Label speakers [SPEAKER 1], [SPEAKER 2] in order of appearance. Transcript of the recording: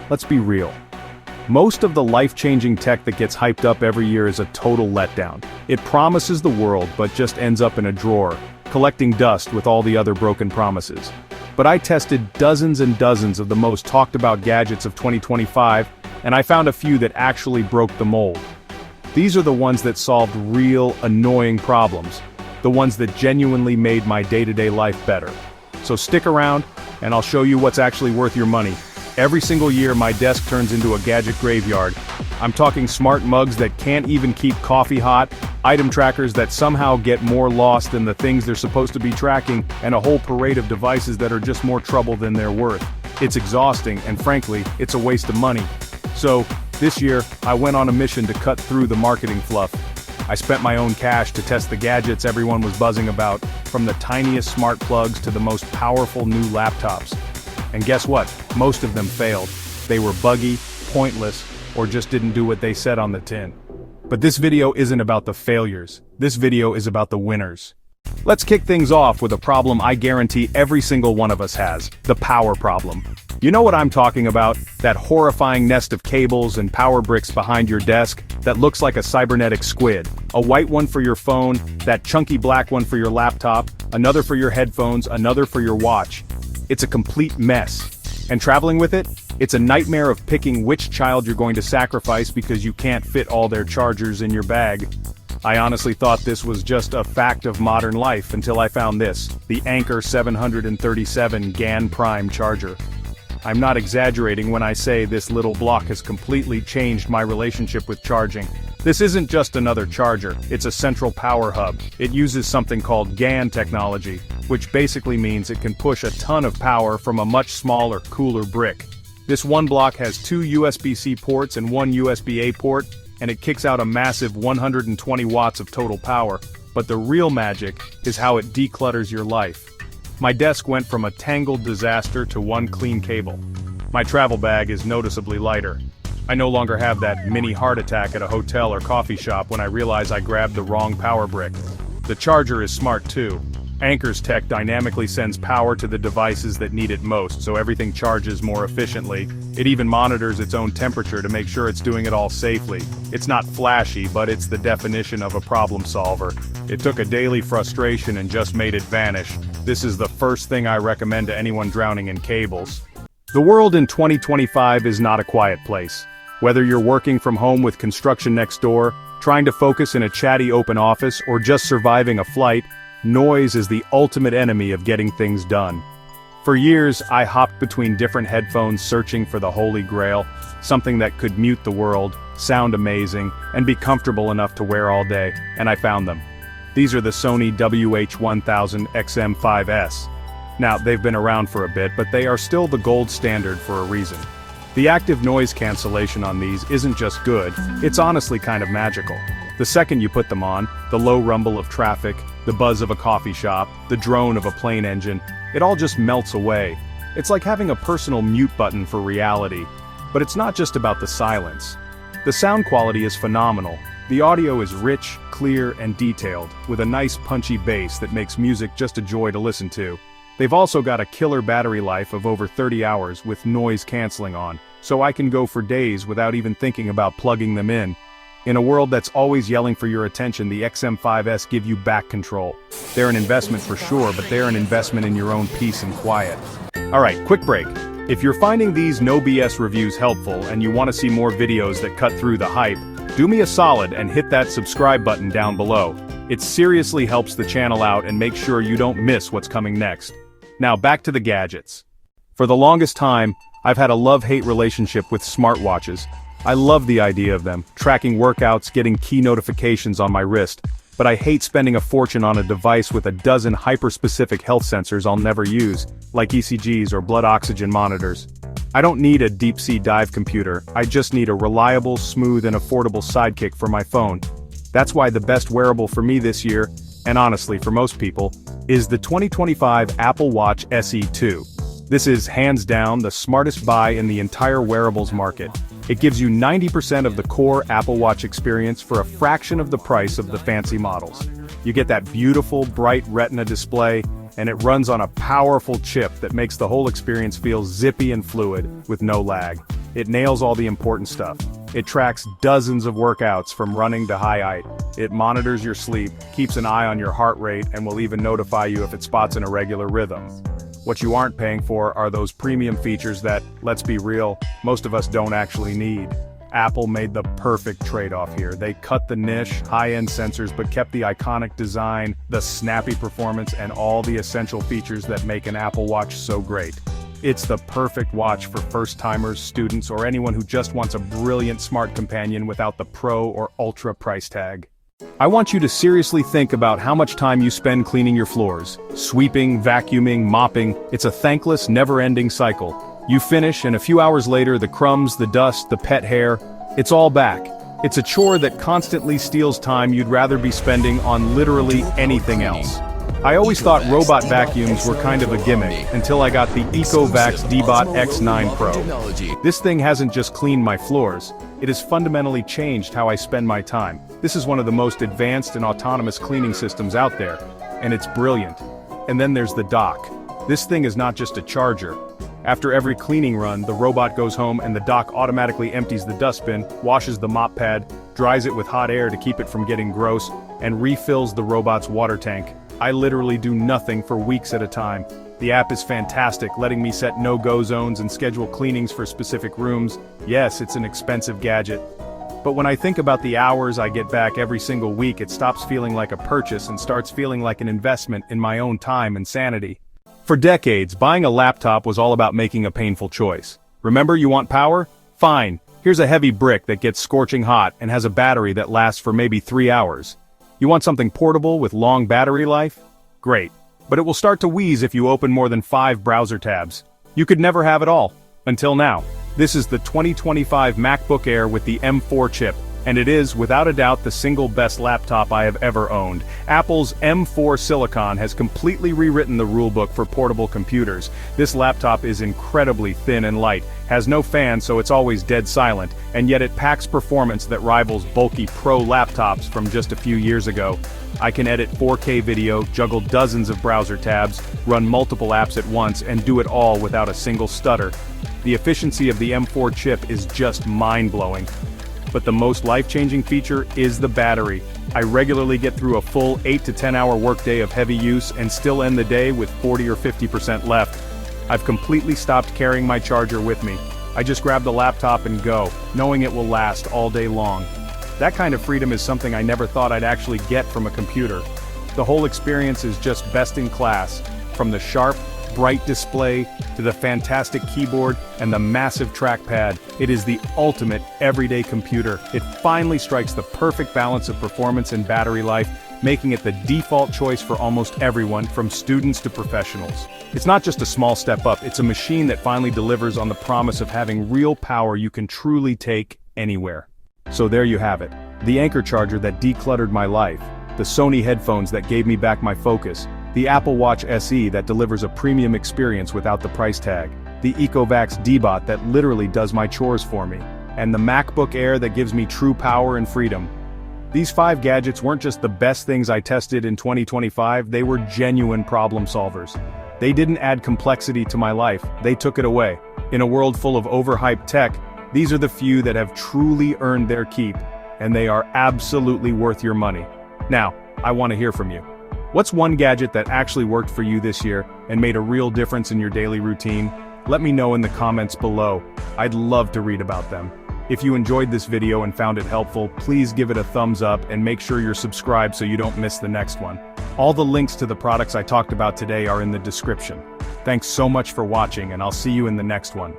[SPEAKER 1] let's be real. Most of the life-changing tech that gets hyped up every year is a total letdown. It promises the world but just ends up in a drawer, collecting dust with all the other broken promises. But I tested dozens and dozens of the most talked about gadgets of 2025, and I found a few that actually broke the mold. These are the ones that solved real, annoying problems. The ones that genuinely made my day-to-day life better. So stick around, and I'll show you what's actually worth your money. Every single year my desk turns into a gadget graveyard. I'm talking smart mugs that can't even keep coffee hot, item trackers that somehow get more lost than the things they're supposed to be tracking, and a whole parade of devices that are just more trouble than they're worth. It's exhausting, and frankly, it's a waste of money. So, this year, I went on a mission to cut through the marketing fluff. I spent my own cash to test the gadgets everyone was buzzing about, from the tiniest smart plugs to the most powerful new laptops. And guess what? Most of them failed. They were buggy, pointless, or just didn't do what they said on the tin. But this video isn't about the failures. This video is about the winners. Let's kick things off with a problem I guarantee every single one of us has, the power problem. You know what I'm talking about? That horrifying nest of cables and power bricks behind your desk that looks like a cybernetic squid. A white one for your phone, that chunky black one for your laptop, another for your headphones, another for your watch. It's a complete mess. And traveling with it? It's a nightmare of picking which child you're going to sacrifice because you can't fit all their chargers in your bag. I honestly thought this was just a fact of modern life until I found this, the Anker 737 GaN Prime charger. I'm not exaggerating when I say this little block has completely changed my relationship with charging. This isn't just another charger, it's a central power hub. It uses something called GaN technology, which basically means it can push a ton of power from a much smaller, cooler brick. This one block has 2 USB-C ports and 1 USB-A port, and it kicks out a massive 120 watts of total power. But the real magic is how it declutters your life. My desk went from a tangled disaster to one clean cable. My travel bag is noticeably lighter. I no longer have that mini heart attack at a hotel or coffee shop when I realize I grabbed the wrong power brick. The charger is smart too. Anker's tech dynamically sends power to the devices that need it most, so everything charges more efficiently. It even monitors its own temperature to make sure it's doing it all safely. It's not flashy, but it's the definition of a problem solver. It took a daily frustration and just made it vanish. This is the first thing I recommend to anyone drowning in cables. The world in 2025 is not a quiet place. Whether you're working from home with construction next door, trying to focus in a chatty open office, or just surviving a flight, noise is the ultimate enemy of getting things done. For years, I hopped between different headphones searching for the holy grail, something that could mute the world, sound amazing, and be comfortable enough to wear all day, and I found them. These are the Sony WH-1000 XM5S. Now, they've been around for a bit, but they are still the gold standard for a reason. The active noise cancellation on these isn't just good, it's honestly kind of magical. The second you put them on, the low rumble of traffic, the buzz of a coffee shop, the drone of a plane engine, it all just melts away. It's like having a personal mute button for reality. But it's not just about the silence. The sound quality is phenomenal. The audio is rich, clear, and detailed, with a nice punchy bass that makes music just a joy to listen to. They've also got a killer battery life of over 30 hours with noise canceling on, so I can go for days without even thinking about plugging them in. In a world that's always yelling for your attention, the XM5S give you back control. They're an investment for sure, but they're an investment in your own peace and quiet. Alright, quick break. If you're finding these no BS reviews helpful and you want to see more videos that cut through the hype, do me a solid and hit that subscribe button down below. It seriously helps the channel out and makes sure you don't miss what's coming next. Now back to the gadgets. For the longest time, I've had a love-hate relationship with smartwatches. I love the idea of them, tracking workouts, getting key notifications on my wrist, but I hate spending a fortune on a device with a dozen hyper-specific health sensors I'll never use, like ECGs or blood oxygen monitors. I don't need a deep-sea dive computer, I just need a reliable, smooth, and affordable sidekick for my phone. That's why the best wearable for me this year, and honestly for most people, is the 2025 Apple Watch SE 2. This is, hands down, the smartest buy in the entire wearables market. It gives you 90% of the core Apple Watch experience for a fraction of the price of the fancy models. You get that beautiful, bright Retina display, and it runs on a powerful chip that makes the whole experience feel zippy and fluid, with no lag. It nails all the important stuff. It tracks dozens of workouts from running to high height. It monitors your sleep, keeps an eye on your heart rate, and will even notify you if it spots an irregular rhythm. What you aren't paying for are those premium features that, let's be real, most of us don't actually need. Apple made the perfect trade-off here. They cut the niche, high-end sensors, but kept the iconic design, the snappy performance, and all the essential features that make an Apple Watch so great. It's the perfect watch for first-timers, students, or anyone who just wants a brilliant smart companion without the Pro or Ultra price tag. I want you to seriously think about how much time you spend cleaning your floors. Sweeping, vacuuming, mopping, it's a thankless, never-ending cycle. You finish, and a few hours later, the crumbs, the dust, the pet hair, it's all back. It's a chore that constantly steals time you'd rather be spending on literally anything else. I always thought robot vacuums were kind of a gimmick, until I got the EcoVax D-Bot X9 Pro. This thing hasn't just cleaned my floors, it has fundamentally changed how I spend my time. This is one of the most advanced and autonomous cleaning systems out there, and it's brilliant. And then there's the dock. This thing is not just a charger. After every cleaning run, the robot goes home and the dock automatically empties the dustbin, washes the mop pad, dries it with hot air to keep it from getting gross, and refills the robot's water tank. I literally do nothing for weeks at a time. The app is fantastic, letting me set no-go zones and schedule cleanings for specific rooms. Yes, it's an expensive gadget. But when I think about the hours I get back every single week, it stops feeling like a purchase and starts feeling like an investment in my own time and sanity. For decades, buying a laptop was all about making a painful choice. Remember, you want power? Fine. Here's a heavy brick that gets scorching hot and has a battery that lasts for maybe 3 hours. You want something portable with long battery life? Great. But it will start to wheeze if you open more than 5 browser tabs. You could never have it all. Until now. This is the 2025 MacBook Air with the M4 chip, and it is, without a doubt, the single best laptop I have ever owned. Apple's M4 Silicon has completely rewritten the rulebook for portable computers. This laptop is incredibly thin and light, has no fan so it's always dead silent, and yet it packs performance that rivals bulky Pro laptops from just a few years ago. I can edit 4K video, juggle dozens of browser tabs, run multiple apps at once, and do it all without a single stutter. The efficiency of the M4 chip is just mind-blowing. But the most life-changing feature is the battery. I regularly get through a full 8 to 10 hour workday of heavy use and still end the day with 40 or 50% left. I've completely stopped carrying my charger with me. I just grab the laptop and go, knowing it will last all day long. That kind of freedom is something I never thought I'd actually get from a computer. The whole experience is just best in class, from the sharp, bright display to the fantastic keyboard and the massive trackpad. It is the ultimate everyday computer. It finally strikes the perfect balance of performance and battery life, making it the default choice for almost everyone, from students to professionals. It's not just a small step up, it's a machine that finally delivers on the promise of having real power you can truly take anywhere. So there you have it. The Anchor charger that decluttered my life, the Sony headphones that gave me back my focus, the Apple Watch SE that delivers a premium experience without the price tag, the EcoVax D-Bot that literally does my chores for me, and the MacBook Air that gives me true power and freedom. These 5 gadgets weren't just the best things I tested in 2025, they were genuine problem solvers. They didn't add complexity to my life, they took it away. In a world full of overhyped tech, these are the few that have truly earned their keep, and they are absolutely worth your money. Now, I want to hear from you. What's one gadget that actually worked for you this year and made a real difference in your daily routine? Let me know in the comments below. I'd love to read about them. If you enjoyed this video and found it helpful, please give it a thumbs up and make sure you're subscribed so you don't miss the next one. All the links to the products I talked about today are in the description. Thanks so much for watching, and I'll see you in the next one.